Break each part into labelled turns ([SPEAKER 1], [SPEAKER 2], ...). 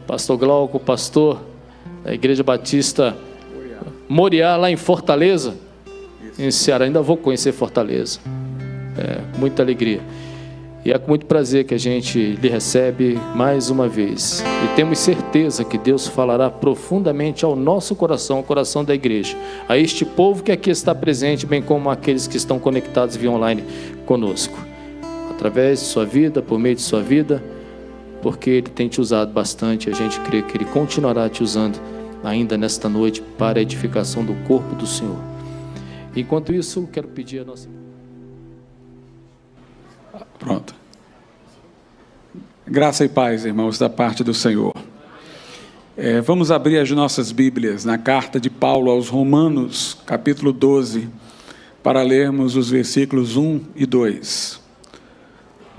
[SPEAKER 1] pastor Glauco, pastor da Igreja Batista Moriá, lá em Fortaleza, em Ceará. Ainda vou conhecer Fortaleza, muita alegria. E é com muito prazer que a gente lhe recebe mais uma vez. E temos certeza que Deus falará profundamente ao nosso coração, ao coração da igreja, a este povo que aqui está presente, bem como aqueles que estão conectados via online conosco. Através de sua vida, por meio de sua vida, porque Ele tem te usado bastante. A gente crê que Ele continuará te usando ainda nesta noite para a edificação do corpo do Senhor. Enquanto isso, quero pedir a nossa...
[SPEAKER 2] Pronto. Graça e paz, irmãos, da parte do Senhor. Vamos abrir as nossas Bíblias na carta de Paulo aos Romanos, capítulo 12, para lermos os versículos 1 e 2.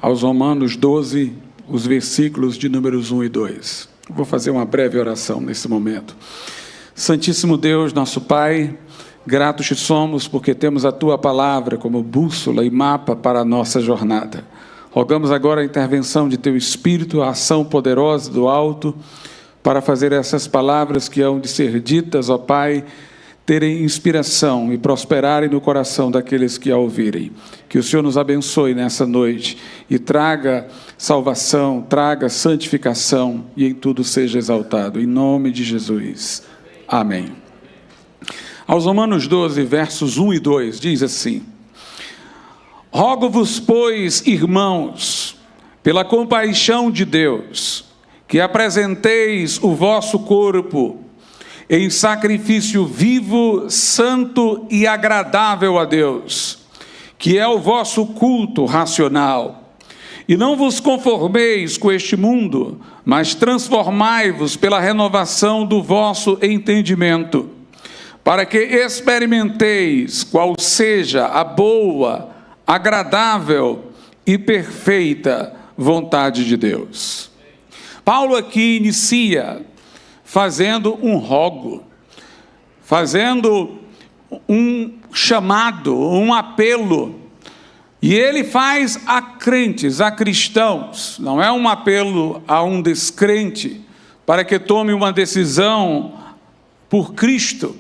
[SPEAKER 2] Aos Romanos 12, os versículos de números 1 e 2. Vou fazer uma breve oração nesse momento. Santíssimo Deus, nosso Pai, gratos te somos porque temos a Tua palavra como bússola e mapa para a nossa jornada. Rogamos agora a intervenção de Teu Espírito, a ação poderosa do alto, para fazer essas palavras que hão de ser ditas, ó Pai, terem inspiração e prosperarem no coração daqueles que a ouvirem. Que o Senhor nos abençoe nessa noite e traga salvação, traga santificação e em tudo seja exaltado. Em nome de Jesus. Amém. Aos Romanos 12, versos 1 e 2, diz assim: Rogo-vos, pois, irmãos, pela compaixão de Deus, que apresenteis o vosso corpo em sacrifício vivo, santo e agradável a Deus, que é o vosso culto racional. E não vos conformeis com este mundo, mas transformai-vos pela renovação do vosso entendimento, para que experimenteis qual seja a boa, agradável e perfeita vontade de Deus. Paulo aqui inicia fazendo um rogo, fazendo um chamado, um apelo, e ele faz a crentes, a cristãos, não é um apelo a um descrente, para que tome uma decisão por Cristo.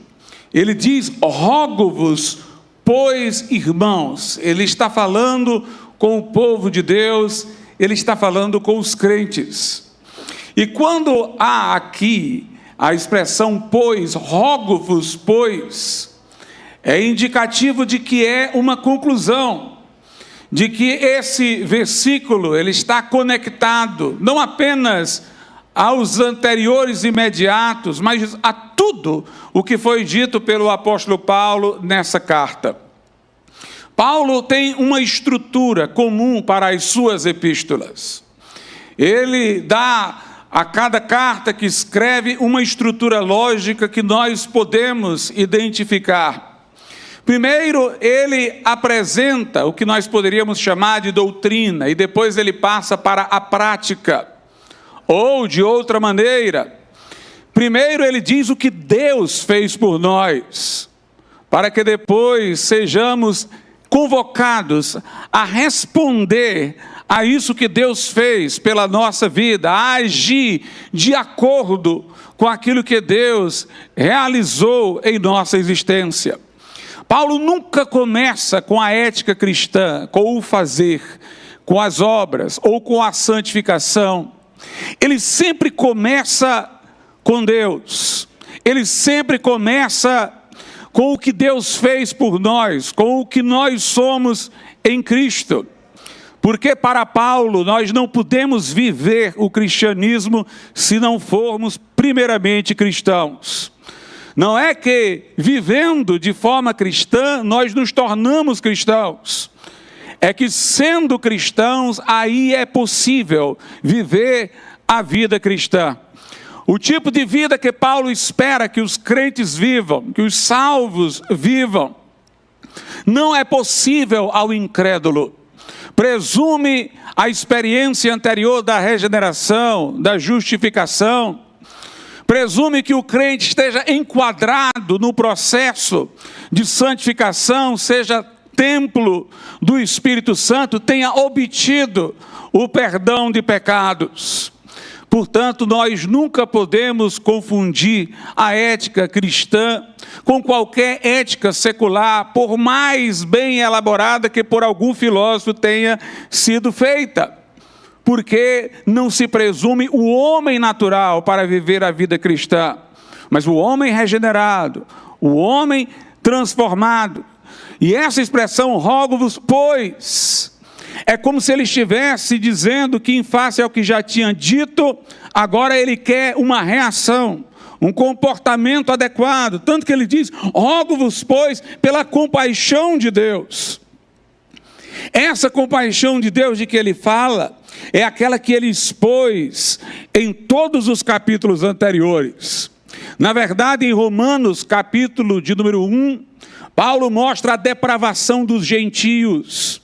[SPEAKER 2] Ele diz, rogo-vos, pois, irmãos. Ele está falando com o povo de Deus, ele está falando com os crentes. E quando há aqui a expressão pois, rogo-vos, pois, é indicativo de que é uma conclusão, de que esse versículo ele está conectado não apenas aos anteriores imediatos, mas a tudo o que foi dito pelo apóstolo Paulo nessa carta. Paulo tem uma estrutura comum para as suas epístolas. Ele dá a cada carta que escreve uma estrutura lógica que nós podemos identificar. Primeiro, ele apresenta o que nós poderíamos chamar de doutrina, e depois ele passa para a prática. Ou, de outra maneira, primeiro ele diz o que Deus fez por nós, para que depois sejamos convocados a responder a isso que Deus fez pela nossa vida, a agir de acordo com aquilo que Deus realizou em nossa existência. Paulo nunca começa com a ética cristã, com o fazer, com as obras ou com a santificação. Ele sempre começa com Deus, ele sempre começa com o que Deus fez por nós, com o que nós somos em Cristo. Porque para Paulo nós não podemos viver o cristianismo se não formos primeiramente cristãos. Não é que vivendo de forma cristã nós nos tornamos cristãos. É que sendo cristãos aí é possível viver a vida cristã. O tipo de vida que Paulo espera que os crentes vivam, que os salvos vivam, não é possível ao incrédulo. Presume a experiência anterior da regeneração, da justificação. Presume que o crente esteja enquadrado no processo de santificação, seja templo do Espírito Santo, tenha obtido o perdão de pecados. Portanto, nós nunca podemos confundir a ética cristã com qualquer ética secular, por mais bem elaborada que por algum filósofo tenha sido feita. Porque não se presume o homem natural para viver a vida cristã, mas o homem regenerado, o homem transformado. E essa expressão, rogo-vos, pois, é como se ele estivesse dizendo que, em face ao que já tinha dito, agora ele quer uma reação, um comportamento adequado. Tanto que ele diz, rogo-vos, pois, pela compaixão de Deus. Essa compaixão de Deus de que ele fala, é aquela que ele expôs em todos os capítulos anteriores. Na verdade, em Romanos, capítulo de número 1, Paulo mostra a depravação dos gentios,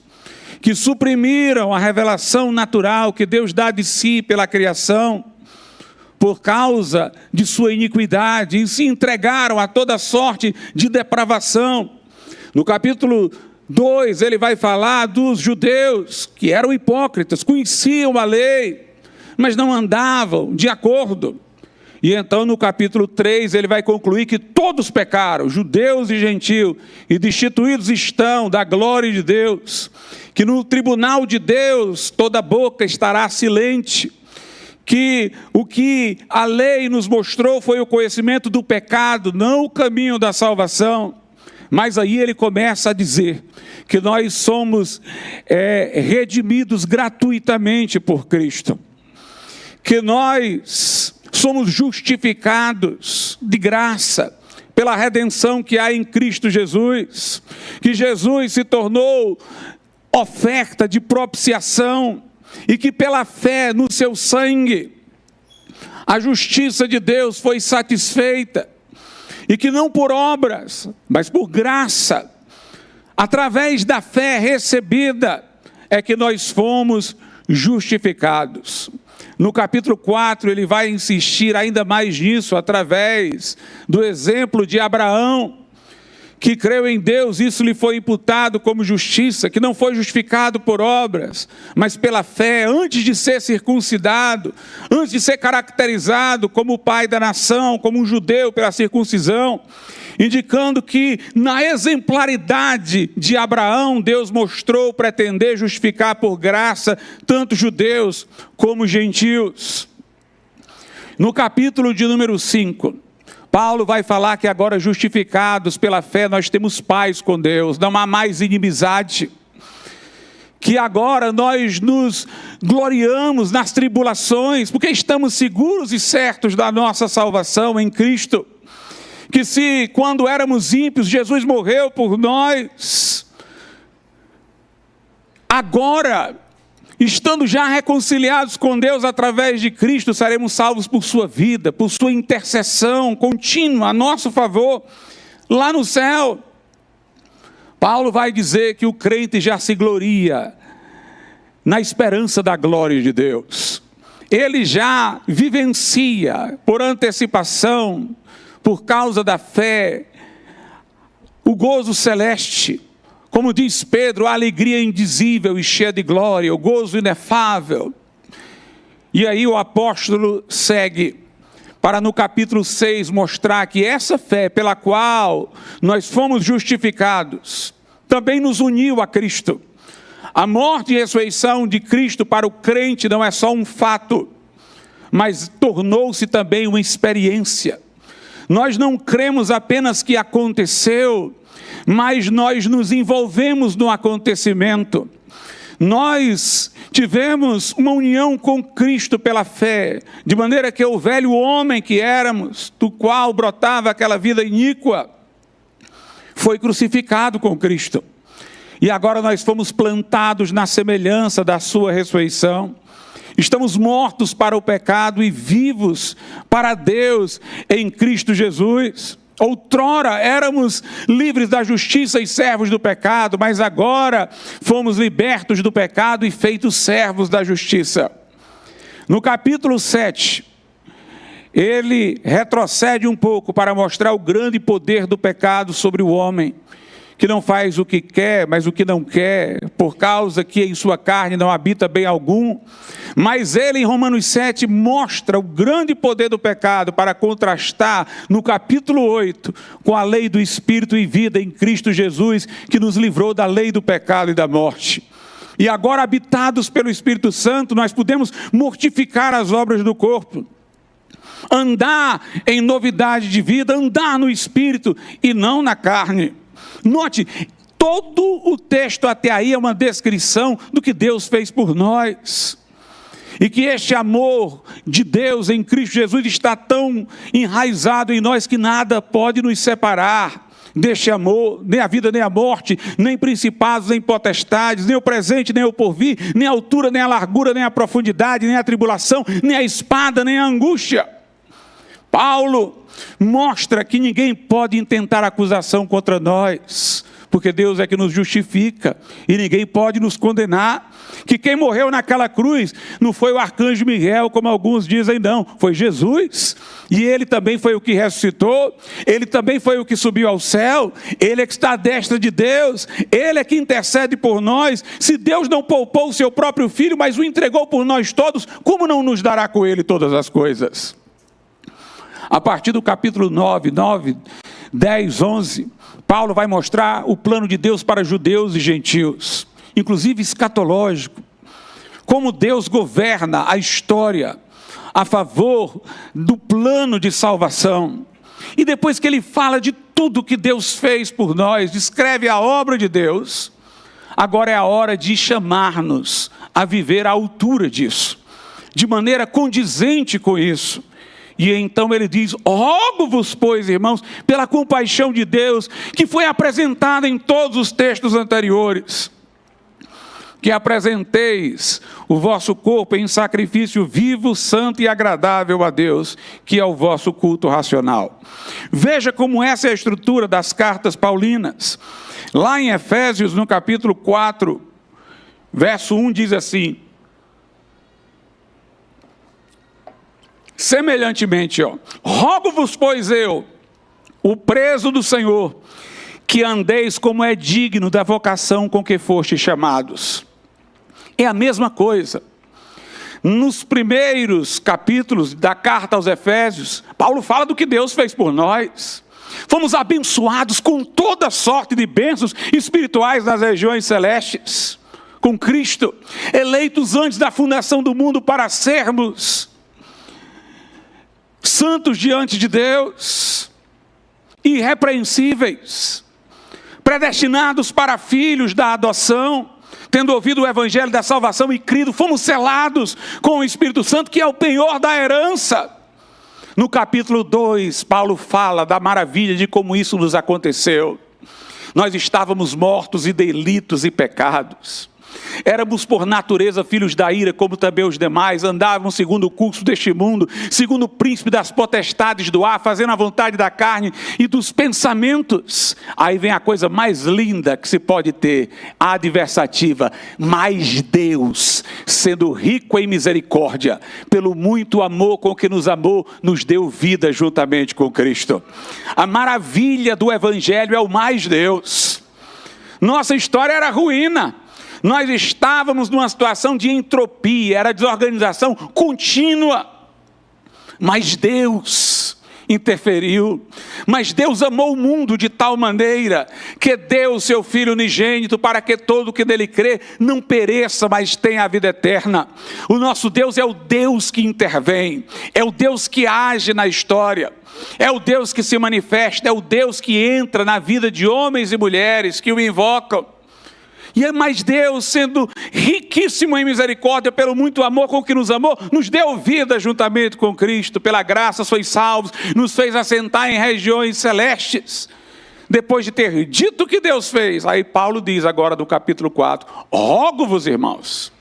[SPEAKER 2] que suprimiram a revelação natural que Deus dá de si pela criação, por causa de sua iniquidade, e se entregaram a toda sorte de depravação. No capítulo 2, ele vai falar dos judeus, que eram hipócritas, conheciam a lei, mas não andavam de acordo. E então no capítulo 3 ele vai concluir que todos pecaram, judeus e gentios, e destituídos estão da glória de Deus, que no tribunal de Deus toda boca estará silente, que o que a lei nos mostrou foi o conhecimento do pecado, não o caminho da salvação. Mas aí ele começa a dizer que nós somos redimidos gratuitamente por Cristo, que nós somos justificados de graça pela redenção que há em Cristo Jesus, que Jesus se tornou oferta de propiciação e que pela fé no seu sangue a justiça de Deus foi satisfeita, e que não por obras, mas por graça, através da fé recebida, é que nós fomos justificados. No capítulo 4 ele vai insistir ainda mais nisso, através do exemplo de Abraão, que creu em Deus, isso lhe foi imputado como justiça, que não foi justificado por obras, mas pela fé, antes de ser circuncidado, antes de ser caracterizado como o pai da nação, como um judeu pela circuncisão, indicando que na exemplaridade de Abraão, Deus mostrou pretender justificar por graça tanto judeus como gentios. No capítulo de número 5, Paulo vai falar que agora justificados pela fé nós temos paz com Deus, não há mais inimizade, que agora nós nos gloriamos nas tribulações, porque estamos seguros e certos da nossa salvação em Cristo, que se quando éramos ímpios Jesus morreu por nós, agora, estando já reconciliados com Deus através de Cristo, seremos salvos por sua vida, por sua intercessão contínua a nosso favor, lá no céu. Paulo vai dizer que o crente já se gloria na esperança da glória de Deus. Ele já vivencia por antecipação, por causa da fé, o gozo celeste. Como diz Pedro, a alegria indizível e cheia de glória, o gozo inefável. E aí o apóstolo segue para no capítulo 6 mostrar que essa fé pela qual nós fomos justificados, também nos uniu a Cristo. A morte e ressurreição de Cristo para o crente não é só um fato, mas tornou-se também uma experiência. Nós não cremos apenas que aconteceu, mas nós nos envolvemos no acontecimento. Nós tivemos uma união com Cristo pela fé, de maneira que o velho homem que éramos, do qual brotava aquela vida iníqua, foi crucificado com Cristo. E agora nós fomos plantados na semelhança da sua ressurreição. Estamos mortos para o pecado e vivos para Deus em Cristo Jesus. Outrora éramos livres da justiça e servos do pecado, mas agora fomos libertos do pecado e feitos servos da justiça. No capítulo 7, ele retrocede um pouco para mostrar o grande poder do pecado sobre o homem, que não faz o que quer, mas o que não quer, por causa que em sua carne não habita bem algum. Mas ele, em Romanos 7, mostra o grande poder do pecado para contrastar, no capítulo 8, com a lei do Espírito e vida em Cristo Jesus, que nos livrou da lei do pecado e da morte. E agora, habitados pelo Espírito Santo, nós podemos mortificar as obras do corpo, andar em novidade de vida, andar no Espírito e não na carne. Note, todo o texto até aí é uma descrição do que Deus fez por nós. E que este amor de Deus em Cristo Jesus está tão enraizado em nós que nada pode nos separar deste amor, nem a vida, nem a morte, nem principados, nem potestades, nem o presente, nem o porvir, nem a altura, nem a largura, nem a profundidade, nem a tribulação, nem a espada, nem a angústia. Paulo mostra que ninguém pode intentar acusação contra nós, porque Deus é que nos justifica, e ninguém pode nos condenar. Que quem morreu naquela cruz não foi o arcanjo Miguel, como alguns dizem, não, foi Jesus, e ele também foi o que ressuscitou, ele também foi o que subiu ao céu, ele é que está à destra de Deus, ele é que intercede por nós. Se Deus não poupou o seu próprio filho, mas o entregou por nós todos, como não nos dará com ele todas as coisas? A partir do capítulo 9, 10, 11, Paulo vai mostrar o plano de Deus para judeus e gentios, inclusive escatológico, como Deus governa a história a favor do plano de salvação. E depois que ele fala de tudo que Deus fez por nós, descreve a obra de Deus, agora é a hora de chamar-nos a viver à altura disso, de maneira condizente com isso. E então ele diz: rogo-vos, pois, irmãos, pela compaixão de Deus, que foi apresentada em todos os textos anteriores, que apresenteis o vosso corpo em sacrifício vivo, santo e agradável a Deus, que é o vosso culto racional. Veja como essa é a estrutura das cartas paulinas. Lá em Efésios, no capítulo 4, verso 1, diz assim: semelhantemente, rogo-vos, pois eu, o preso do Senhor, que andeis como é digno da vocação com que fostes chamados. É a mesma coisa. Nos primeiros capítulos da carta aos Efésios, Paulo fala do que Deus fez por nós. Fomos abençoados com toda sorte de bênçãos espirituais nas regiões celestes, com Cristo, eleitos antes da fundação do mundo para sermos santos diante de Deus, irrepreensíveis, predestinados para filhos da adoção, tendo ouvido o evangelho da salvação e crido, fomos selados com o Espírito Santo, que é o penhor da herança. No capítulo 2, Paulo fala da maravilha de como isso nos aconteceu. Nós estávamos mortos em delitos e pecados. Éramos por natureza filhos da ira, como também os demais, andávamos segundo o curso deste mundo, segundo o príncipe das potestades do ar, fazendo a vontade da carne e dos pensamentos. Aí vem a coisa mais linda que se pode ter, a adversativa: mas Deus, sendo rico em misericórdia, pelo muito amor com que nos amou, nos deu vida juntamente com Cristo. A maravilha do evangelho é o mais Deus. Nossa história era ruína. Nós estávamos numa situação de entropia, era desorganização contínua. Mas Deus interferiu. Mas Deus amou o mundo de tal maneira que deu o seu Filho unigênito para que todo o que nele crê não pereça, mas tenha a vida eterna. O nosso Deus é o Deus que intervém, é o Deus que age na história, é o Deus que se manifesta, é o Deus que entra na vida de homens e mulheres que o invocam. E é mais Deus, sendo riquíssimo em misericórdia, pelo muito amor com que nos amou, nos deu vida juntamente com Cristo. Pela graça sois salvos, nos fez assentar em regiões celestes. Depois de ter dito o que Deus fez, aí Paulo diz agora no capítulo 4, rogo-vos, irmãos,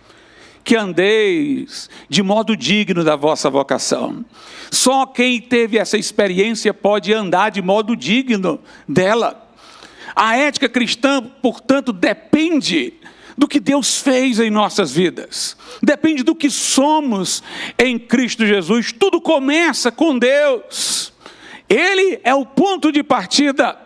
[SPEAKER 2] que andeis de modo digno da vossa vocação. Só quem teve essa experiência pode andar de modo digno dela. A ética cristã, portanto, depende do que Deus fez em nossas vidas. Depende do que somos em Cristo Jesus. Tudo começa com Deus. Ele é o ponto de partida.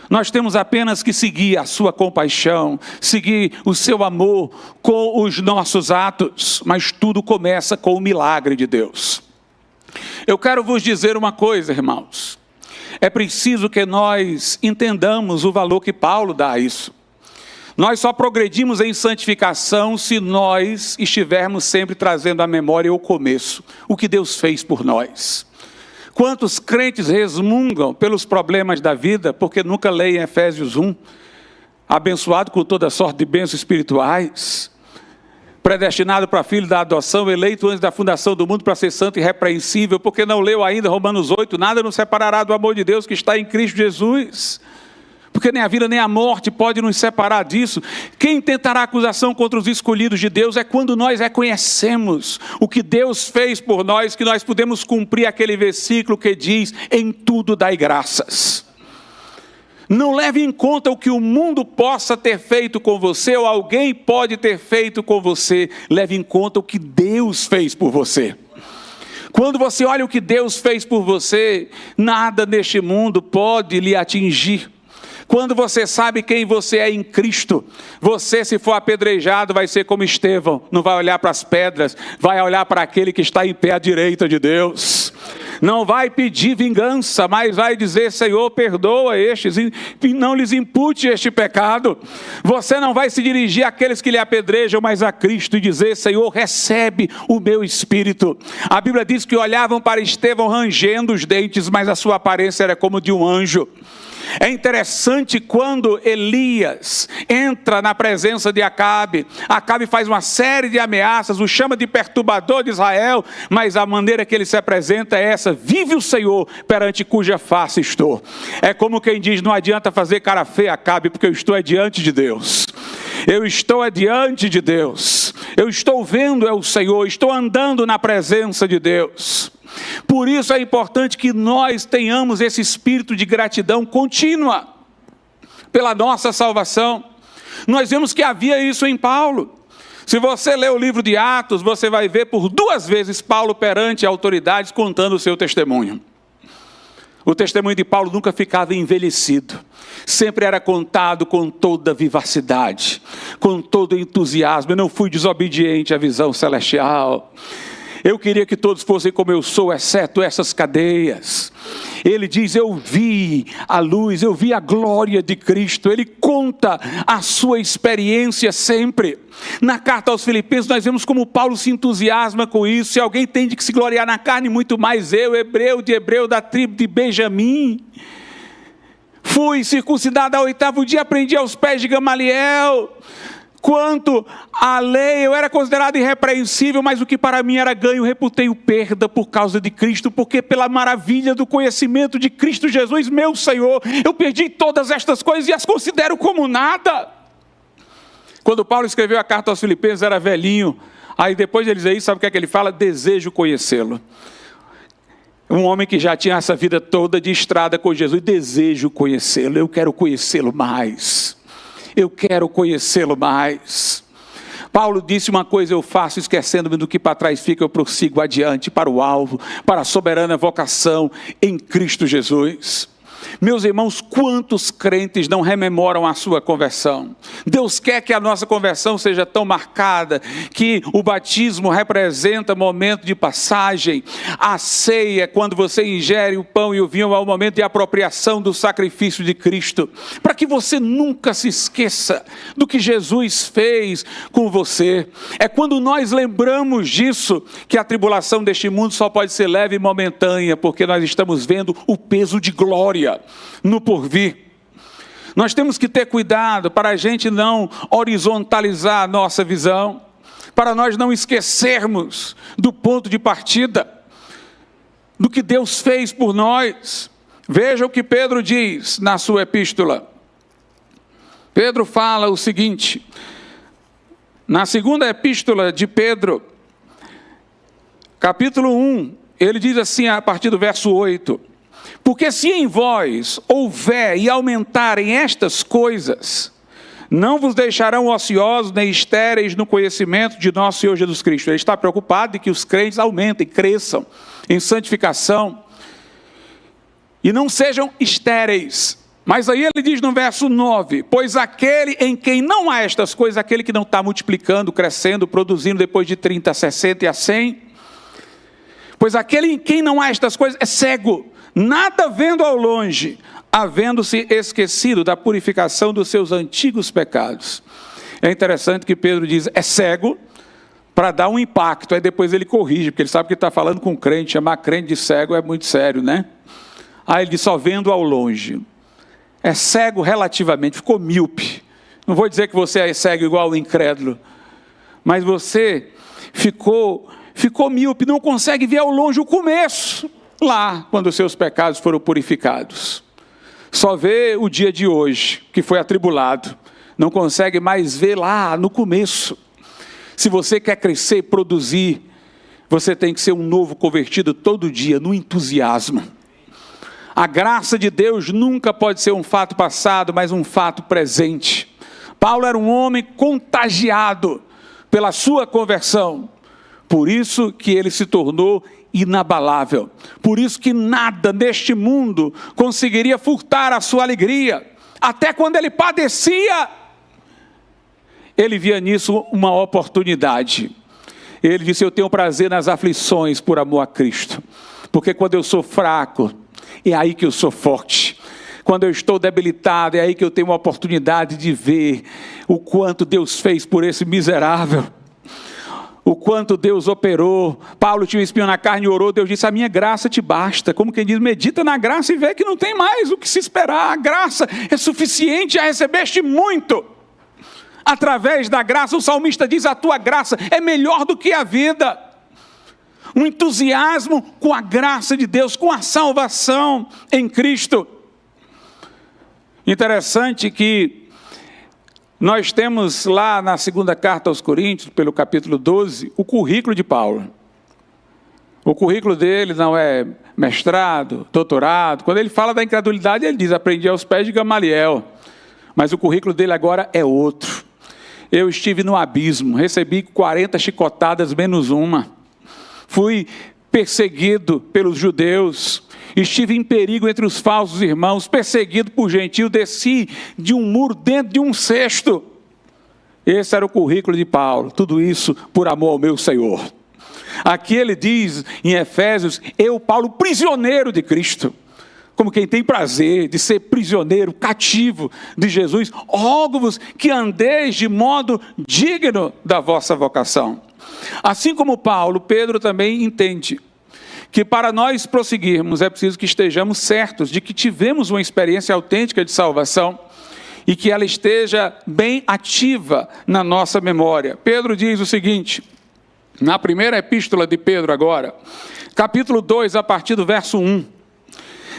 [SPEAKER 2] Nós temos apenas que seguir a sua compaixão, seguir o seu amor com os nossos atos, mas tudo começa com o milagre de Deus. Eu quero vos dizer uma coisa, irmãos. É preciso que nós entendamos o valor que Paulo dá a isso. Nós só progredimos em santificação se nós estivermos sempre trazendo à memória o começo, o que Deus fez por nós. Quantos crentes resmungam pelos problemas da vida, porque nunca leem Efésios 1, abençoado com toda sorte de bênçãos espirituais, predestinado para filho da adoção, eleito antes da fundação do mundo para ser santo e irrepreensível, porque não leu ainda Romanos 8, nada nos separará do amor de Deus que está em Cristo Jesus. Porque nem a vida nem a morte pode nos separar disso. Quem tentará acusação contra os escolhidos de Deus é quando nós reconhecemos o que Deus fez por nós, que nós podemos cumprir aquele versículo que diz, em tudo dai graças. Não leve em conta o que o mundo possa ter feito com você, ou alguém pode ter feito com você. Leve em conta o que Deus fez por você. Quando você olha o que Deus fez por você, nada neste mundo pode lhe atingir. Quando você sabe quem você é em Cristo, você, se for apedrejado, vai ser como Estevão, não vai olhar para as pedras, vai olhar para aquele que está em pé à direita de Deus. Não vai pedir vingança, mas vai dizer, Senhor, perdoa estes, e não lhes impute este pecado. Você não vai se dirigir àqueles que lhe apedrejam, mas a Cristo, e dizer, Senhor, recebe o meu espírito. A Bíblia diz que olhavam para Estevão rangendo os dentes, mas a sua aparência era como de um anjo. É interessante quando Elias entra na presença de Acabe. Acabe faz uma série de ameaças, o chama de perturbador de Israel, mas a maneira que ele se apresenta é essa: vive o Senhor, perante cuja face estou. É como quem diz, não adianta fazer cara feia, Acabe, porque eu estou diante de Deus. Eu estou diante de Deus. Eu estou vendo o Senhor, estou andando na presença de Deus. Por isso é importante que nós tenhamos esse espírito de gratidão contínua pela nossa salvação. Nós vemos que havia isso em Paulo. Se você ler o livro de Atos, você vai ver por 2 vezes Paulo perante autoridades contando o seu testemunho. O testemunho de Paulo nunca ficava envelhecido. Sempre era contado com toda vivacidade, com todo entusiasmo. Eu não fui desobediente à visão celestial. Eu queria que todos fossem como eu sou, exceto essas cadeias. Ele diz, eu vi a luz, eu vi a glória de Cristo. Ele conta a sua experiência sempre. Na carta aos Filipenses nós vemos como Paulo se entusiasma com isso. Se alguém tem de que se gloriar na carne, muito mais eu, hebreu de hebreu da tribo de Benjamim. Fui circuncidado ao 8º dia, aprendi aos pés de Gamaliel. Quanto à lei, eu era considerado irrepreensível, mas o que para mim era ganho, reputei-o perda por causa de Cristo, porque pela maravilha do conhecimento de Cristo Jesus, meu Senhor, eu perdi todas estas coisas e as considero como nada. Quando Paulo escreveu a carta aos Filipenses, era velhinho. Aí depois de ele dizer isso, sabe o que é que ele fala? Desejo conhecê-lo. Um homem que já tinha essa vida toda de estrada com Jesus, desejo conhecê-lo, eu quero conhecê-lo mais. Eu quero conhecê-lo mais. Paulo disse uma coisa, eu faço, esquecendo-me do que para trás fica, eu prossigo adiante para o alvo, para a soberana vocação em Cristo Jesus. Meus irmãos, quantos crentes não rememoram a sua conversão? Deus quer que a nossa conversão seja tão marcada, que o batismo representa momento de passagem, a ceia, quando você ingere o pão e o vinho, é o momento de apropriação do sacrifício de Cristo, para que você nunca se esqueça do que Jesus fez com você. É quando nós lembramos disso, que a tribulação deste mundo só pode ser leve e momentânea, porque nós estamos vendo o peso de glória no porvir. Nós temos que ter cuidado para a gente não horizontalizar a nossa visão, para nós não esquecermos do ponto de partida, do que Deus fez por nós. Veja o que Pedro diz na sua epístola. Pedro fala o seguinte, na segunda epístola de Pedro, capítulo 1, ele diz assim a partir do verso 8, porque se em vós houver e aumentarem estas coisas, não vos deixarão ociosos nem estéreis no conhecimento de nosso Senhor Jesus Cristo. Ele está preocupado de que os crentes aumentem, cresçam em santificação, e não sejam estéreis. Mas aí ele diz no verso 9, pois aquele em quem não há estas coisas, aquele que não está multiplicando, crescendo, produzindo depois de 30, 60 e a 100, pois aquele em quem não há estas coisas é cego, nada vendo ao longe, havendo-se esquecido da purificação dos seus antigos pecados. É interessante que Pedro diz, é cego, para dar um impacto, aí depois ele corrige, porque ele sabe que está falando com crente, chamar crente de cego é muito sério, né? Aí ele diz, só vendo ao longe. É cego relativamente, ficou míope. Não vou dizer que você é cego igual o incrédulo, mas você ficou míope, não consegue ver ao longe o começo, lá, quando os seus pecados foram purificados. Só vê o dia de hoje, que foi atribulado. Não consegue mais ver lá no começo. Se você quer crescer e produzir, você tem que ser um novo convertido todo dia, no entusiasmo. A graça de Deus nunca pode ser um fato passado, mas um fato presente. Paulo era um homem contagiado pela sua conversão. Por isso que ele se tornou inabalável. Por isso que nada neste mundo conseguiria furtar a sua alegria. Até quando ele padecia, ele via nisso uma oportunidade. Ele disse, eu tenho prazer nas aflições por amor a Cristo. Porque quando eu sou fraco, é aí que eu sou forte. Quando eu estou debilitado, é aí que eu tenho uma oportunidade de ver o quanto Deus fez por esse miserável. O quanto Deus operou. Paulo tinha um espinho na carne e orou. Deus disse, a minha graça te basta. Como quem diz, medita na graça e vê que não tem mais o que se esperar. A graça é suficiente, já recebeste muito. Através da graça, o salmista diz, a tua graça é melhor do que a vida. Um entusiasmo com a graça de Deus, com a salvação em Cristo. Interessante que nós temos lá na segunda carta aos Coríntios, pelo capítulo 12, o currículo de Paulo. O currículo dele não é mestrado, doutorado. Quando ele fala da incredulidade, ele diz, aprendi aos pés de Gamaliel. Mas o currículo dele agora é outro. Eu estive no abismo, recebi 40 chicotadas menos uma. Fui perseguido pelos judeus, estive em perigo entre os falsos irmãos, perseguido por gentio, desci de um muro dentro de um cesto. Esse era o currículo de Paulo, tudo isso por amor ao meu Senhor. Aqui ele diz em Efésios, eu, Paulo, prisioneiro de Cristo, como quem tem prazer de ser prisioneiro, cativo de Jesus, rogo-vos que andeis de modo digno da vossa vocação. Assim como Paulo, Pedro também entende que para nós prosseguirmos é preciso que estejamos certos de que tivemos uma experiência autêntica de salvação e que ela esteja bem ativa na nossa memória. Pedro diz o seguinte, na primeira epístola de Pedro agora, capítulo 2, a partir do verso 1.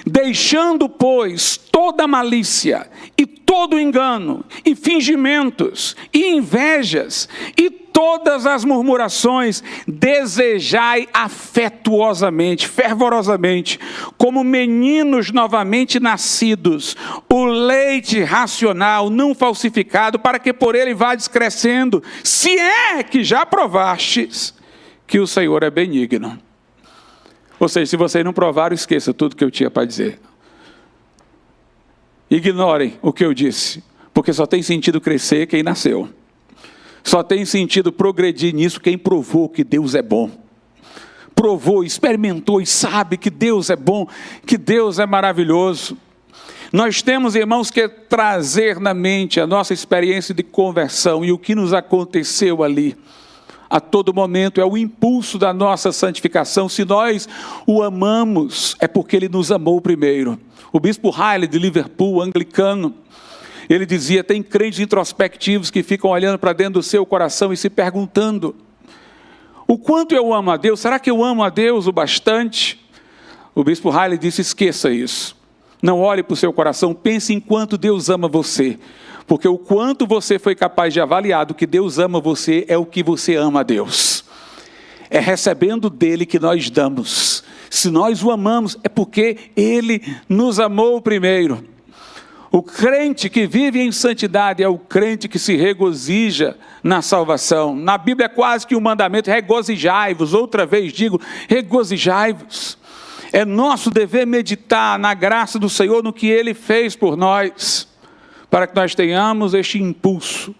[SPEAKER 2] Deixando, pois, toda malícia, e todo engano, e fingimentos, e invejas, e todas as murmurações, desejai afetuosamente, fervorosamente, como meninos novamente nascidos, o leite racional, não falsificado, para que por ele vades crescendo, se é que já provastes que o Senhor é benigno. Ou seja, se vocês não provaram, esqueça tudo que eu tinha para dizer. Ignorem o que eu disse, porque só tem sentido crescer quem nasceu. Só tem sentido progredir nisso quem provou que Deus é bom. Provou, experimentou e sabe que Deus é bom, que Deus é maravilhoso. Nós temos, irmãos, que trazer na mente a nossa experiência de conversão e o que nos aconteceu ali. A todo momento é o impulso da nossa santificação. Se nós o amamos, é porque ele nos amou primeiro. O bispo Riley de Liverpool, anglicano, ele dizia, tem crentes introspectivos que ficam olhando para dentro do seu coração e se perguntando, o quanto eu amo a Deus? Será que eu amo a Deus o bastante? O bispo Riley disse, esqueça isso. Não olhe para o seu coração, pense em quanto Deus ama você. Porque o quanto você foi capaz de avaliar do que Deus ama você, é o que você ama a Deus. É recebendo dele que nós damos. Se nós o amamos, é porque ele nos amou primeiro. O crente que vive em santidade é o crente que se regozija na salvação. Na Bíblia é quase que um mandamento, regozijai-vos. Outra vez digo, regozijai-vos. É nosso dever meditar na graça do Senhor, no que Ele fez por nós, para que nós tenhamos este impulso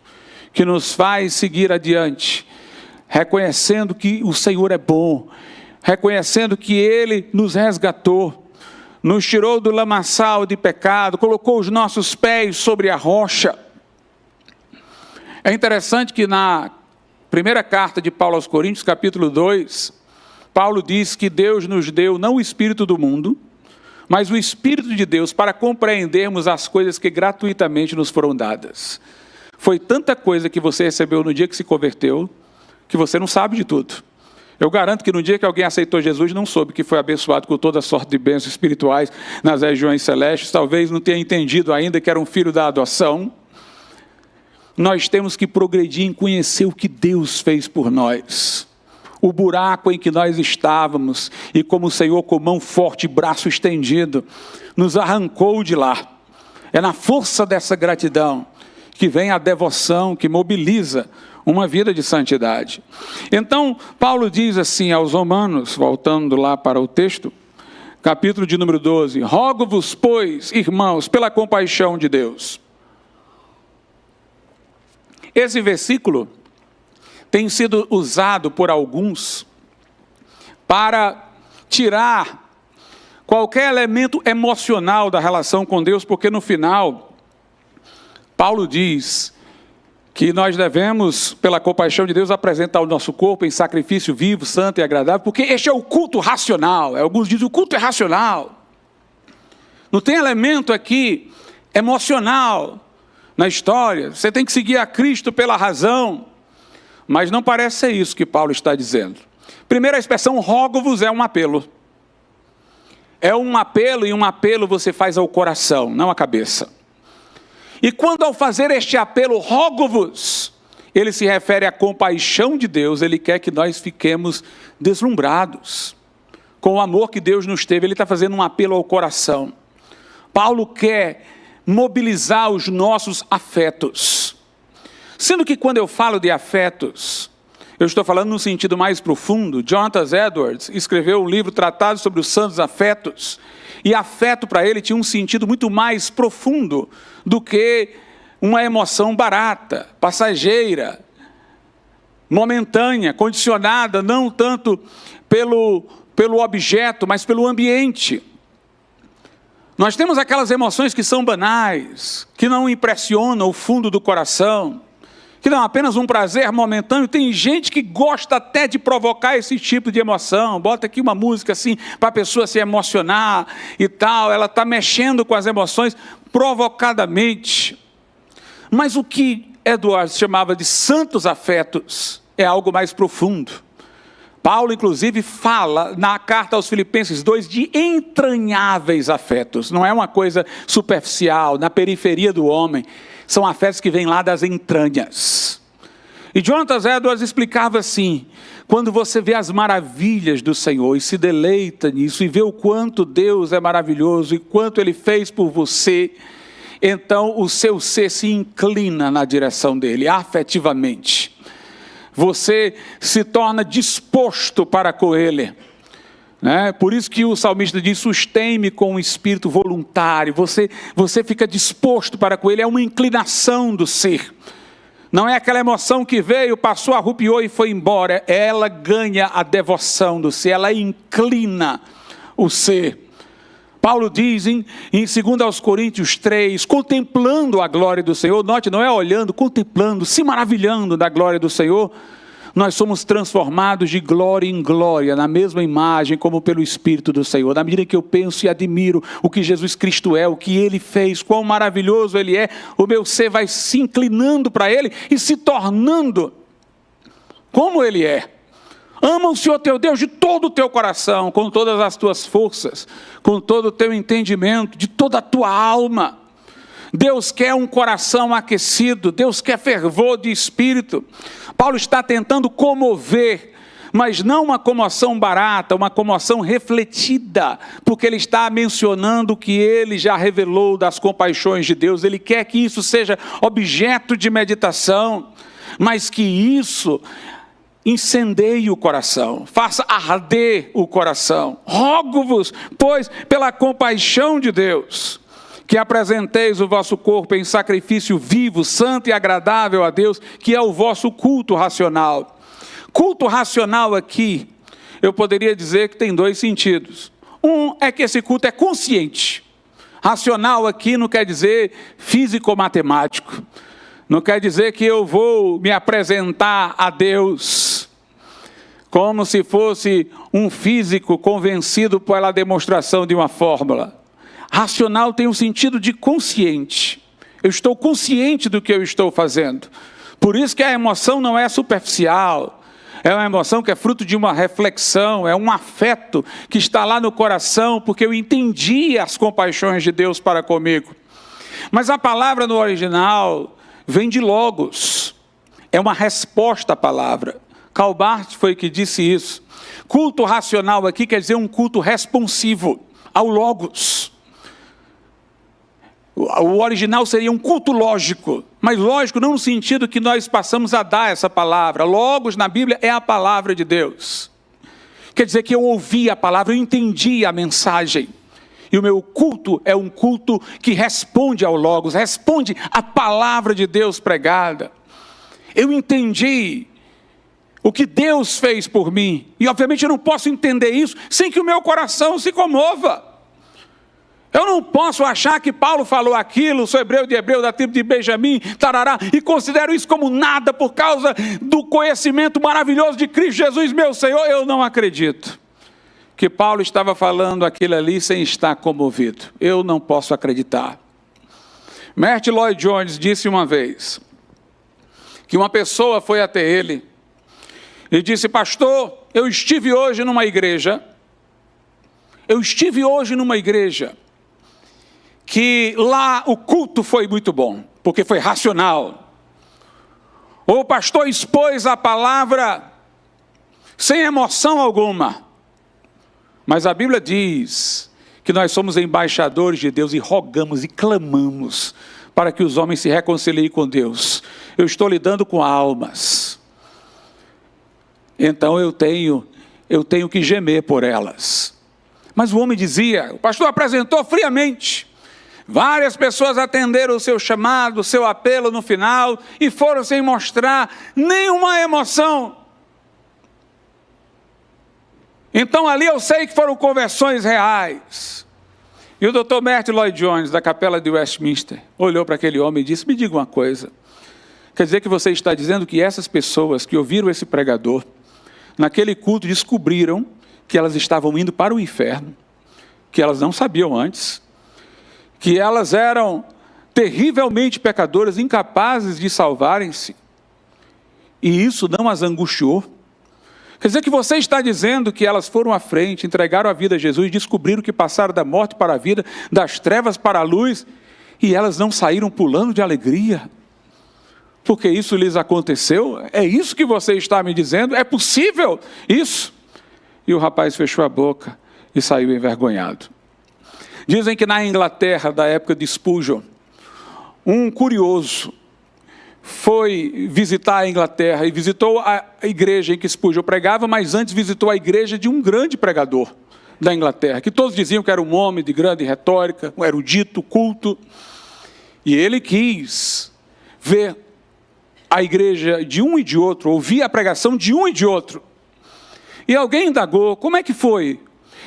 [SPEAKER 2] que nos faz seguir adiante, reconhecendo que o Senhor é bom, reconhecendo que Ele nos resgatou, nos tirou do lamaçal de pecado, colocou os nossos pés sobre a rocha. É interessante que na primeira carta de Paulo aos Coríntios, capítulo 2, Paulo diz que Deus nos deu não o Espírito do mundo, mas o Espírito de Deus para compreendermos as coisas que gratuitamente nos foram dadas. Foi tanta coisa que você recebeu no dia que se converteu, que você não sabe de tudo. Eu garanto que no dia que alguém aceitou Jesus, não soube que foi abençoado com toda sorte de bênçãos espirituais nas regiões celestes, talvez não tenha entendido ainda que era um filho da adoção. Nós temos que progredir em conhecer o que Deus fez por nós, o buraco em que nós estávamos, e como o Senhor, com mão forte e braço estendido, nos arrancou de lá. É na força dessa gratidão que vem a devoção, que mobiliza uma vida de santidade. Então, Paulo diz assim aos Romanos, voltando lá para o texto, capítulo de número 12, rogo-vos, pois, irmãos, pela compaixão de Deus. Esse versículo tem sido usado por alguns para tirar qualquer elemento emocional da relação com Deus, porque no final, Paulo diz que nós devemos, pela compaixão de Deus, apresentar o nosso corpo em sacrifício vivo, santo e agradável, porque este é o culto racional. Alguns dizem, o culto é racional. Não tem elemento aqui emocional na história. Você tem que seguir a Cristo pela razão. Mas não parece ser isso que Paulo está dizendo. Primeiro, a expressão rogo-vos é um apelo. É um apelo, e um apelo você faz ao coração, não à cabeça. E quando ao fazer este apelo, rogo-vos, ele se refere à compaixão de Deus, ele quer que nós fiquemos deslumbrados com o amor que Deus nos teve. Ele está fazendo um apelo ao coração. Paulo quer mobilizar os nossos afetos. Sendo que quando eu falo de afetos, eu estou falando num sentido mais profundo. Jonathan Edwards escreveu um livro tratado sobre os santos afetos, e afeto para ele tinha um sentido muito mais profundo do que uma emoção barata, passageira, momentânea, condicionada não tanto pelo objeto, mas pelo ambiente. Nós temos aquelas emoções que são banais, que não impressionam o fundo do coração, que dão apenas um prazer momentâneo. Tem gente que gosta até de provocar esse tipo de emoção, bota aqui uma música assim, para a pessoa se emocionar e tal, ela está mexendo com as emoções provocadamente. Mas o que Edwards chamava de santos afetos é algo mais profundo. Paulo, inclusive, fala na carta aos Filipenses 2 de entranháveis afetos. Não é uma coisa superficial, na periferia do homem. São afetos que vêm lá das entranhas. E Jonathan Edwards explicava assim: quando você vê as maravilhas do Senhor e se deleita nisso, e vê o quanto Deus é maravilhoso e quanto Ele fez por você, então o seu ser se inclina na direção dEle, afetivamente. Você se torna disposto para com Ele. Por isso que o salmista diz, sustém-me com um espírito voluntário. Você fica disposto para com Ele, é uma inclinação do ser. Não é aquela emoção que veio, passou, arrupiou e foi embora. Ela ganha a devoção do ser, ela inclina o ser. Paulo diz em 2 Coríntios 3, contemplando a glória do Senhor, note, não é olhando, contemplando, se maravilhando da glória do Senhor, nós somos transformados de glória em glória, na mesma imagem como pelo Espírito do Senhor. Na medida que eu penso e admiro o que Jesus Cristo é, o que Ele fez, quão maravilhoso Ele é, o meu ser vai se inclinando para Ele e se tornando como Ele é. Ama o Senhor teu Deus de todo o teu coração, com todas as tuas forças, com todo o teu entendimento, de toda a tua alma. Deus quer um coração aquecido, Deus quer fervor de espírito. Paulo está tentando comover, mas não uma comoção barata, uma comoção refletida, porque ele está mencionando o que ele já revelou das compaixões de Deus. Ele quer que isso seja objeto de meditação, mas que isso incendeie o coração, faça arder o coração. Rogo-vos, pois, pela compaixão de Deus, que apresenteis o vosso corpo em sacrifício vivo, santo e agradável a Deus, que é o vosso culto racional. Culto racional aqui, eu poderia dizer que tem dois sentidos. Um é que esse culto é consciente. Racional aqui não quer dizer físico-matemático. Não quer dizer que eu vou me apresentar a Deus como se fosse um físico convencido pela demonstração de uma fórmula. Racional tem um sentido de consciente. Eu estou consciente do que eu estou fazendo. Por isso que a emoção não é superficial. É uma emoção que é fruto de uma reflexão, é um afeto que está lá no coração, porque eu entendi as compaixões de Deus para comigo. Mas a palavra no original vem de logos. É uma resposta à palavra. Karl Barth foi que disse isso. Culto racional aqui quer dizer um culto responsivo ao logos. O original seria um culto lógico, mas lógico não no sentido que nós passamos a dar essa palavra. Logos na Bíblia é a palavra de Deus. Quer dizer que eu ouvi a palavra, eu entendi a mensagem. E o meu culto é um culto que responde ao logos, responde à palavra de Deus pregada. Eu entendi o que Deus fez por mim. E obviamente eu não posso entender isso sem que o meu coração se comova. Eu não posso achar que Paulo falou aquilo, sou hebreu de hebreu, da tribo de Benjamim, tarará, e considero isso como nada por causa do conhecimento maravilhoso de Cristo Jesus, meu Senhor. Eu não acredito que Paulo estava falando aquilo ali sem estar comovido. Eu não posso acreditar. Martyn Lloyd-Jones disse uma vez que uma pessoa foi até ele e disse: pastor, eu estive hoje numa igreja que lá o culto foi muito bom, porque foi racional. O pastor expôs a palavra sem emoção alguma. Mas a Bíblia diz que nós somos embaixadores de Deus e rogamos e clamamos para que os homens se reconciliem com Deus. Eu estou lidando com almas. Então eu tenho que gemer por elas. Mas o homem dizia, o pastor apresentou friamente. Várias pessoas atenderam o seu chamado, o seu apelo no final e foram sem mostrar nenhuma emoção. Então ali eu sei que foram conversões reais. E o Dr. Martyn Lloyd-Jones, da capela de Westminster, olhou para aquele homem e disse: me diga uma coisa, quer dizer que você está dizendo que essas pessoas que ouviram esse pregador, naquele culto descobriram que elas estavam indo para o inferno, que elas não sabiam antes, que elas eram terrivelmente pecadoras, incapazes de salvarem-se, e isso não as angustiou? Quer dizer que você está dizendo que elas foram à frente, entregaram a vida a Jesus, descobriram que passaram da morte para a vida, das trevas para a luz, e elas não saíram pulando de alegria, porque isso lhes aconteceu? É isso que você está me dizendo? É possível isso? E o rapaz fechou a boca e saiu envergonhado. Dizem que na Inglaterra, da época de Spurgeon, um curioso foi visitar a Inglaterra e visitou a igreja em que Spurgeon pregava, mas antes visitou a igreja de um grande pregador da Inglaterra, que todos diziam que era um homem de grande retórica, um erudito, culto. E ele quis ver a igreja de um e de outro, ouvir a pregação de um e de outro. E alguém indagou: como é que foi?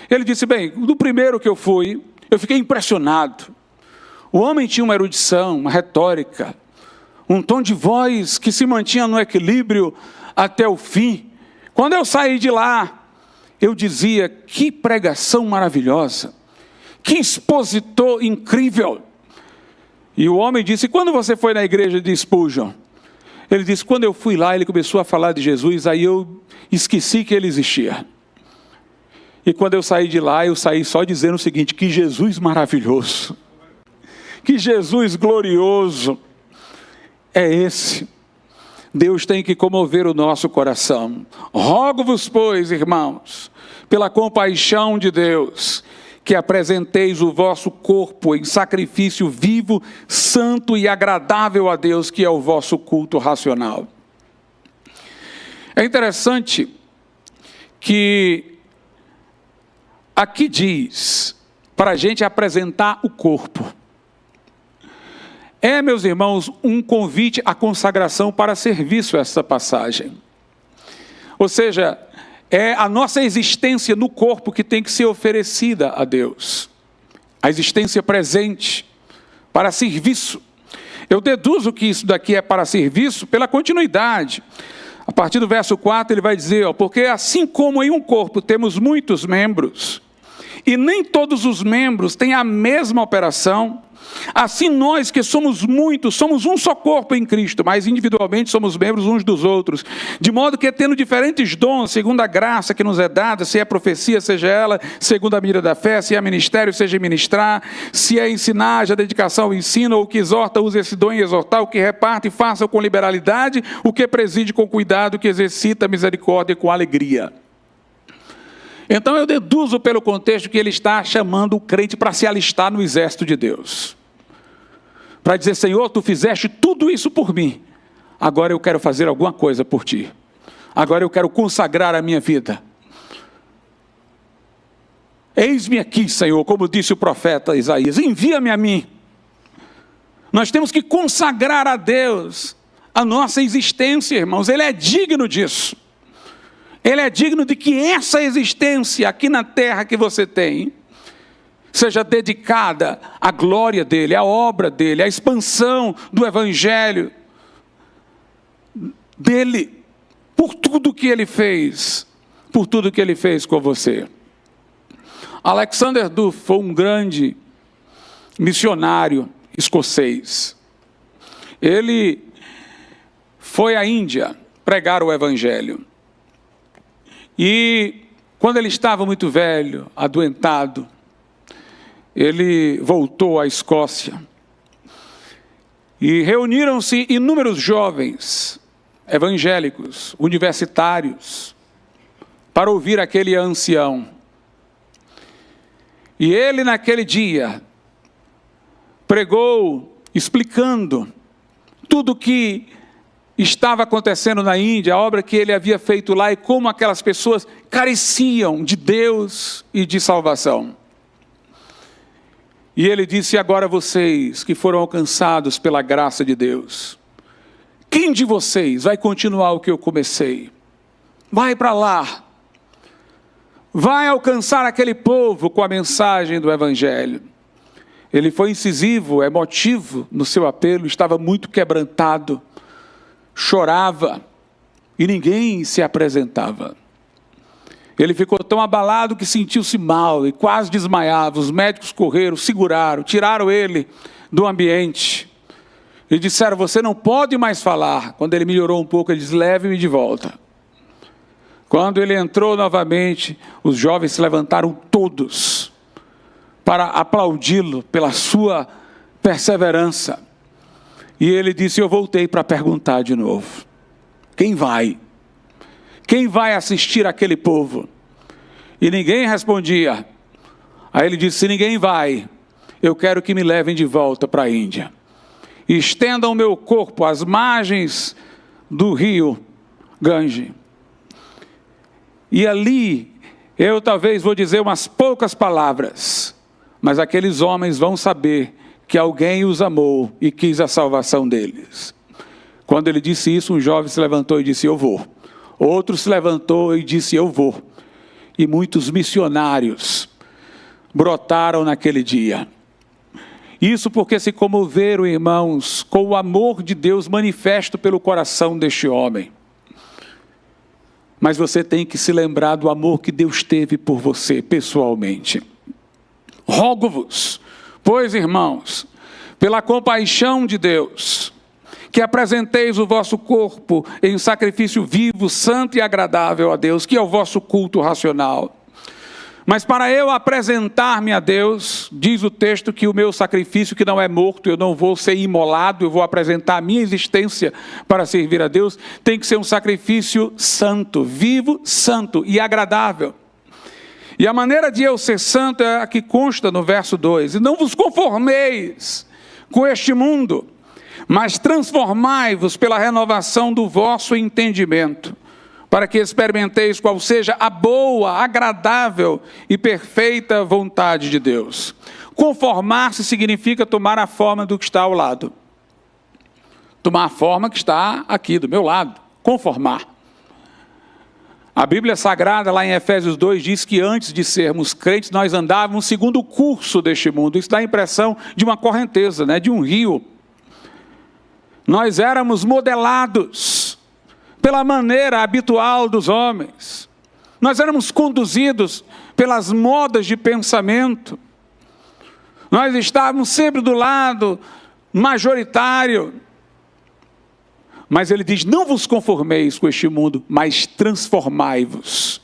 [SPEAKER 2] Ele disse: bem, do primeiro que eu fui, eu fiquei impressionado. O homem tinha uma erudição, uma retórica, um tom de voz que se mantinha no equilíbrio até o fim. Quando eu saí de lá, eu dizia: que pregação maravilhosa, que expositor incrível. E o homem disse: quando você foi na igreja de Spurgeon? Ele disse: quando eu fui lá, ele começou a falar de Jesus, aí eu esqueci que ele existia. E quando eu saí de lá, eu saí só dizendo o seguinte: que Jesus maravilhoso, que Jesus glorioso é esse. Deus tem que comover o nosso coração. Rogo-vos, pois, irmãos, pela compaixão de Deus, que apresenteis o vosso corpo em sacrifício vivo, santo e agradável a Deus, que é o vosso culto racional. É interessante que aqui diz para a gente apresentar o corpo. É, meus irmãos, um convite à consagração para serviço essa passagem. Ou seja, é a nossa existência no corpo que tem que ser oferecida a Deus. A existência presente para serviço. Eu deduzo que isso daqui é para serviço pela continuidade. A partir do verso 4 ele vai dizer, porque assim como em um corpo temos muitos membros, e nem todos os membros têm a mesma operação, assim nós que somos muitos, somos um só corpo em Cristo, mas individualmente somos membros uns dos outros, de modo que tendo diferentes dons, segundo a graça que nos é dada, se é profecia, seja ela segundo a medida da fé, se é ministério, seja ministrar, se é ensinar, haja dedicação ao ensino, ou o que exorta, use esse dom em exortar, o que reparte, faça com liberalidade, o que preside com cuidado, o que exercita misericórdia com alegria. Então eu deduzo pelo contexto que ele está chamando o crente para se alistar no exército de Deus. Para dizer, Senhor, tu fizeste tudo isso por mim. Agora eu quero fazer alguma coisa por ti. Agora eu quero consagrar a minha vida. Eis-me aqui, Senhor, como disse o profeta Isaías, envia-me a mim. Nós temos que consagrar a Deus a nossa existência, irmãos. Ele é digno disso. Ele é digno de que essa existência aqui na terra que você tem, seja dedicada à glória dele, à obra dele, à expansão do evangelho dele, por tudo que ele fez, por tudo que ele fez com você. Alexander Duff foi um grande missionário escocês. Ele foi à Índia pregar o evangelho. E quando ele estava muito velho, adoentado, ele voltou à Escócia. E reuniram-se inúmeros jovens evangélicos, universitários, para ouvir aquele ancião. E ele naquele dia pregou explicando tudo que estava acontecendo na Índia, a obra que ele havia feito lá e como aquelas pessoas careciam de Deus e de salvação. E ele disse, agora vocês que foram alcançados pela graça de Deus, quem de vocês vai continuar o que eu comecei? Vai para lá, vai alcançar aquele povo com a mensagem do evangelho. Ele foi incisivo, emotivo no seu apelo, estava muito quebrantado, chorava e ninguém se apresentava. Ele ficou tão abalado que sentiu-se mal e quase desmaiava. Os médicos correram, seguraram, tiraram ele do ambiente e disseram, você não pode mais falar. Quando ele melhorou um pouco, ele disse, leve-me de volta. Quando ele entrou novamente, os jovens se levantaram todos para aplaudi-lo pela sua perseverança. E ele disse, eu voltei para perguntar de novo, quem vai? Quem vai assistir aquele povo? E ninguém respondia. Aí ele disse, se ninguém vai, eu quero que me levem de volta para a Índia. E estendam o meu corpo às margens do rio Gange. E ali, eu talvez vou dizer umas poucas palavras, mas aqueles homens vão saber que alguém os amou e quis a salvação deles. Quando ele disse isso, um jovem se levantou e disse, eu vou. Outro se levantou e disse, eu vou. E muitos missionários brotaram naquele dia. Isso porque se comoveram, irmãos, com o amor de Deus manifesto pelo coração deste homem. Mas você tem que se lembrar do amor que Deus teve por você pessoalmente. Rogo-vos, pois, irmãos, pela compaixão de Deus, que apresenteis o vosso corpo em sacrifício vivo, santo e agradável a Deus, que é o vosso culto racional. Mas para eu apresentar-me a Deus, diz o texto que o meu sacrifício que não é morto, eu não vou ser imolado, eu vou apresentar a minha existência para servir a Deus, tem que ser um sacrifício santo, vivo, santo e agradável. E a maneira de eu ser santo é a que consta no verso 2. E não vos conformeis com este mundo, mas transformai-vos pela renovação do vosso entendimento, para que experimenteis qual seja a boa, agradável e perfeita vontade de Deus. Conformar-se significa tomar a forma do que está ao lado. Tomar a forma que está aqui, do meu lado. Conformar. A Bíblia Sagrada, lá em Efésios 2, diz que antes de sermos crentes, nós andávamos segundo o curso deste mundo. Isso dá a impressão de uma correnteza, né? De um rio. Nós éramos modelados pela maneira habitual dos homens. Nós éramos conduzidos pelas modas de pensamento. Nós estávamos sempre do lado majoritário. Mas ele diz, não vos conformeis com este mundo, mas transformai-vos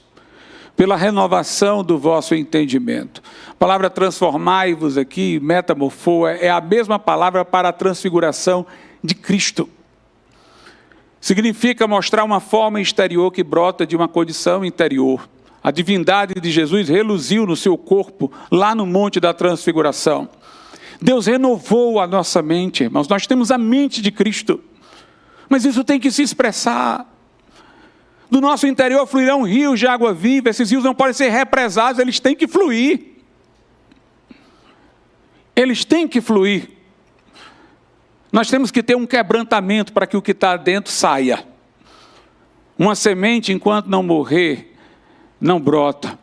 [SPEAKER 2] pela renovação do vosso entendimento. A palavra transformai-vos aqui, metamorfo, é a mesma palavra para a transfiguração de Cristo. Significa mostrar uma forma exterior que brota de uma condição interior. A divindade de Jesus reluziu no seu corpo, lá no Monte da Transfiguração. Deus renovou a nossa mente, irmãos. Nós temos a mente de Cristo. Mas isso tem que se expressar. Do nosso interior fluirão rios de água viva. Esses rios não podem ser represados, eles têm que fluir. Eles têm que fluir. Nós temos que ter um quebrantamento para que o que está dentro saia. Uma semente, enquanto não morrer, não brota.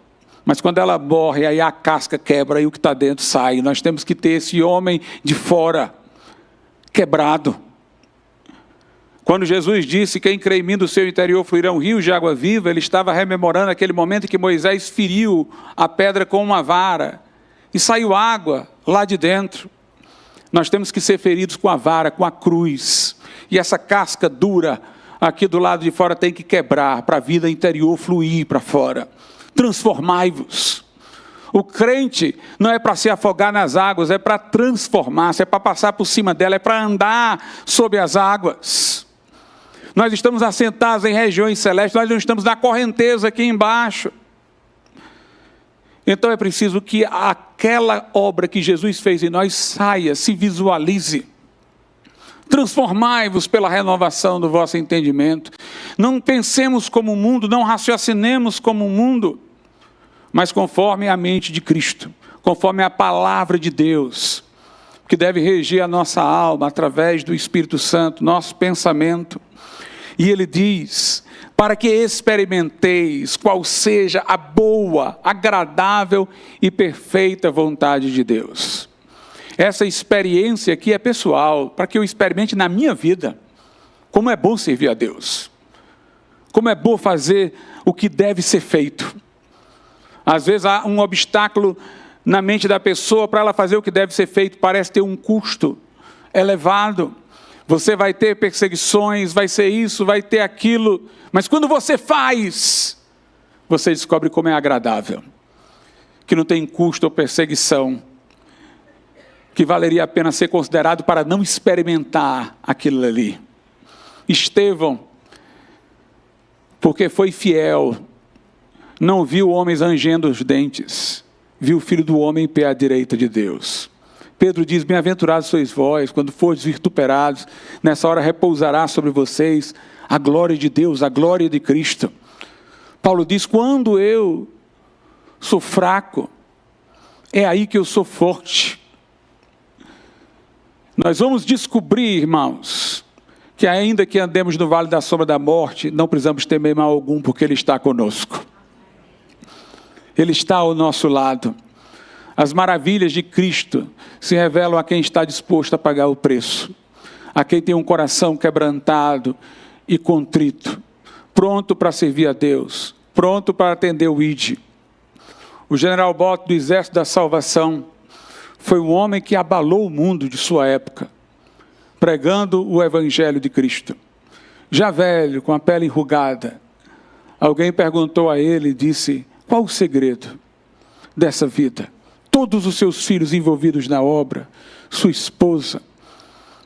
[SPEAKER 2] Mas quando ela morre, aí a casca quebra e o que está dentro sai. Nós temos que ter esse homem de fora, quebrado. Quando Jesus disse, quem crê em mim do seu interior fluirão rios de água viva, ele estava rememorando aquele momento em que Moisés feriu a pedra com uma vara e saiu água lá de dentro. Nós temos que ser feridos com a vara, com a cruz. E essa casca dura aqui do lado de fora tem que quebrar para a vida interior fluir para fora. Transformai-vos. O crente não é para se afogar nas águas, é para transformar-se, é para passar por cima dela, é para andar sobre as águas. Nós estamos assentados em regiões celestes, nós não estamos na correnteza aqui embaixo. Então é preciso que aquela obra que Jesus fez em nós saia, se visualize. Transformai-vos pela renovação do vosso entendimento. Não pensemos como o mundo, não raciocinemos como o mundo, mas conforme a mente de Cristo, conforme a palavra de Deus, que deve reger a nossa alma através do Espírito Santo, nosso pensamento. E ele diz, para que experimenteis qual seja a boa, agradável e perfeita vontade de Deus. Essa experiência aqui é pessoal, para que eu experimente na minha vida, como é bom servir a Deus. Como é bom fazer o que deve ser feito. Às vezes há um obstáculo na mente da pessoa para ela fazer o que deve ser feito, parece ter um custo elevado. Você vai ter perseguições, vai ser isso, vai ter aquilo. Mas quando você faz, você descobre como é agradável. Que não tem custo ou perseguição. Que valeria a pena ser considerado para não experimentar aquilo ali. Estevão, porque foi fiel, não viu homens rangendo os dentes, viu o Filho do Homem em pé à direita de Deus. Pedro diz, bem-aventurados sois vós, quando fordes vituperados, nessa hora repousará sobre vocês a glória de Deus, a glória de Cristo. Paulo diz, quando eu sou fraco, é aí que eu sou forte. Nós vamos descobrir, irmãos, que ainda que andemos no vale da sombra da morte, não precisamos temer mal algum, porque Ele está conosco. Ele está ao nosso lado. As maravilhas de Cristo se revelam a quem está disposto a pagar o preço, a quem tem um coração quebrantado e contrito, pronto para servir a Deus, pronto para atender o ID. O general Bott do Exército da Salvação foi um homem que abalou o mundo de sua época, pregando o Evangelho de Cristo. Já velho, com a pele enrugada, alguém perguntou a ele e disse, qual o segredo dessa vida? Todos os seus filhos envolvidos na obra, sua esposa.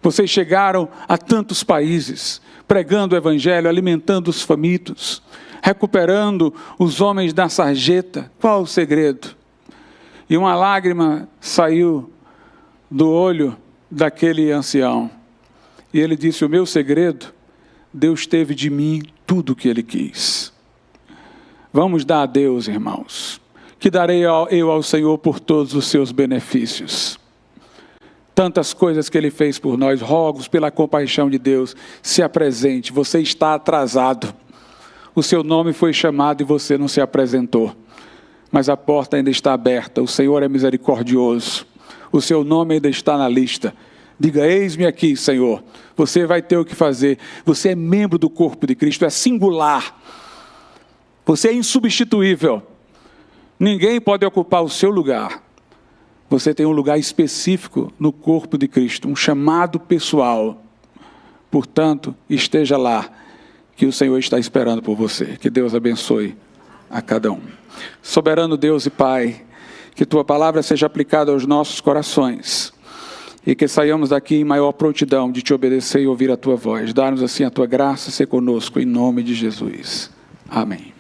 [SPEAKER 2] Vocês chegaram a tantos países, pregando o Evangelho, alimentando os famintos, recuperando os homens da sarjeta. Qual o segredo? E uma lágrima saiu do olho daquele ancião. E ele disse, o meu segredo, Deus teve de mim tudo o que Ele quis. Vamos dar a Deus, irmãos. Que darei eu ao Senhor por todos os seus benefícios. Tantas coisas que Ele fez por nós, rogos pela compaixão de Deus, se apresente. Você está atrasado. O seu nome foi chamado e você não se apresentou. Mas a porta ainda está aberta. O Senhor é misericordioso. O seu nome ainda está na lista. Diga, eis-me aqui, Senhor. Você vai ter o que fazer. Você é membro do corpo de Cristo, é singular. Você é insubstituível. Ninguém pode ocupar o seu lugar. Você tem um lugar específico no corpo de Cristo, um chamado pessoal. Portanto, esteja lá, que o Senhor está esperando por você. Que Deus abençoe a cada um. Soberano Deus e Pai, que Tua palavra seja aplicada aos nossos corações e que saiamos daqui em maior prontidão de Te obedecer e ouvir a Tua voz. Dá-nos assim a Tua graça, ser conosco, em nome de Jesus. Amém.